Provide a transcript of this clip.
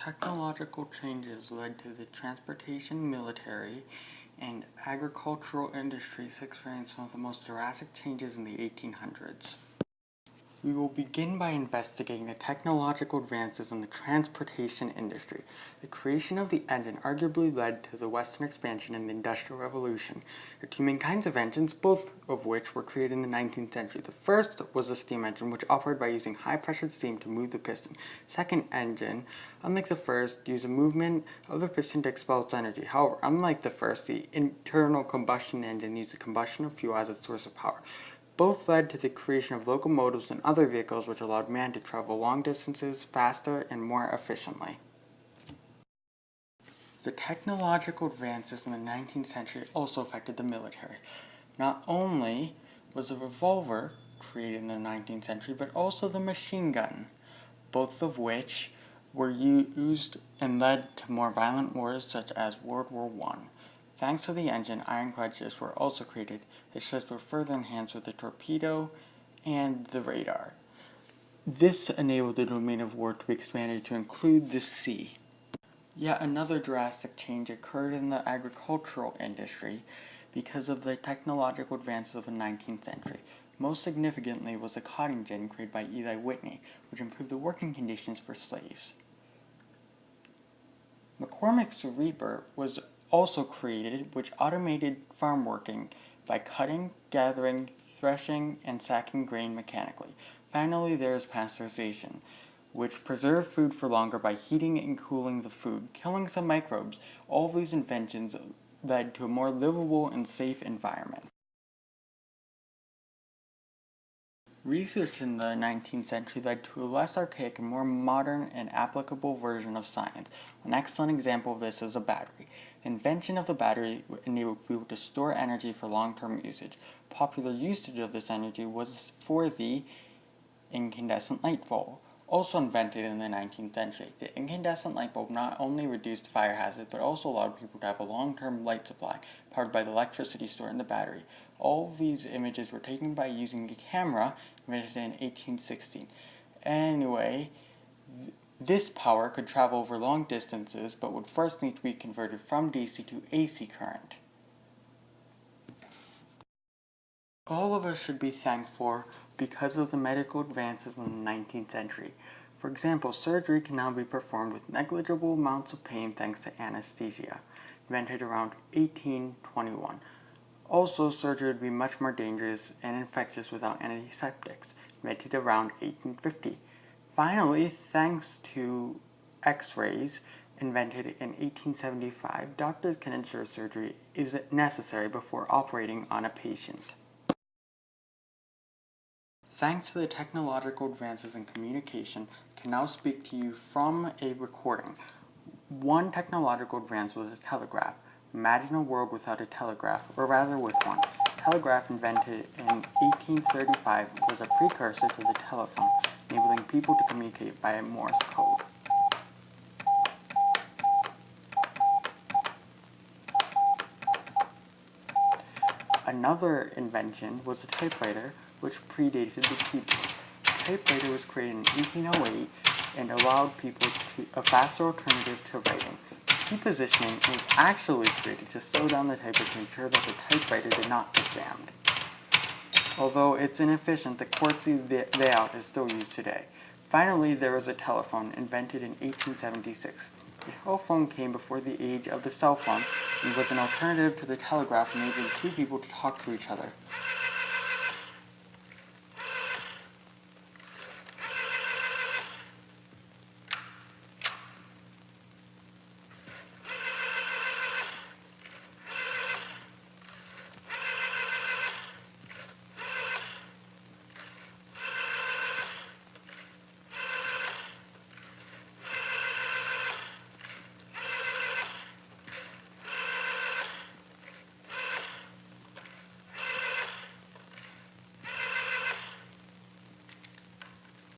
Technological changes led to the transportation, military, and agricultural industries experience some of the most drastic changes in the 1800s. We will begin by investigating the technological advances in the transportation industry. The creation of the engine arguably led to the Western expansion in the Industrial Revolution. There are two main kinds of engines, both of which were created in the 19th century. The first was a steam engine, which operated by using high-pressured steam to move the piston. Second engine, unlike the first, used a movement of the piston to expel its energy. However, unlike the first, the internal combustion engine used the combustion of fuel as its source of power. Both led to the creation of locomotives and other vehicles which allowed man to travel long distances faster and more efficiently. The technological advances in the 19th century also affected the military. Not only was the revolver created in the 19th century, but also the machine gun, both of which were used and led to more violent wars such as World War I. Thanks to the engine, ironclad ships were also created. The ships were further enhanced with the torpedo and the radar. This enabled the domain of war to be expanded to include the sea. Yet another drastic change occurred in the agricultural industry because of the technological advances of the 19th century. Most significantly was the cotton gin created by Eli Whitney, which improved the working conditions for slaves. McCormick's reaper was also created, which automated farm working by cutting, gathering, threshing, and sacking grain mechanically. Finally, there is pasteurization, which preserved food for longer by heating and cooling the food, killing some microbes. All of these inventions led to a more livable and safe environment. Research in the 19th century led to a less archaic and more modern and applicable version of science. An excellent example of this is a battery. The invention of the battery enabled people to store energy for long-term usage. Popular usage of this energy was for the incandescent light bulb, also invented in the 19th century. The incandescent light bulb not only reduced fire hazard, but also allowed people to have a long-term light supply, powered by the electricity stored in the battery. All of these images were taken by using the camera invented in 1816. Anyway, this power could travel over long distances, but would first need to be converted from DC to AC current. All of us should be thankful because of the medical advances in the 19th century. For example, surgery can now be performed with negligible amounts of pain thanks to anesthesia, invented around 1821. Also, surgery would be much more dangerous and infectious without antiseptics, invented around 1850. Finally, thanks to X-rays, invented in 1875, doctors can ensure surgery is necessary before operating on a patient. Thanks to the technological advances in communication, I can now speak to you from a recording. One technological advance was a telegraph. Imagine a world without a telegraph, or rather with one. Telegraph, invented in 1835, was a precursor to the telephone, enabling people to communicate by Morse code. Another invention was the typewriter, which predated the keyboard. The typewriter was created in 1808 and allowed people a faster alternative to writing. Key positioning was actually created to slow down the typer to ensure that the typewriter did not get jammed. Although it's inefficient, the QWERTY layout is still used today. Finally, there was a telephone, invented in 1876. The telephone came before the age of the cell phone and was an alternative to the telegraph, enabling two people to talk to each other.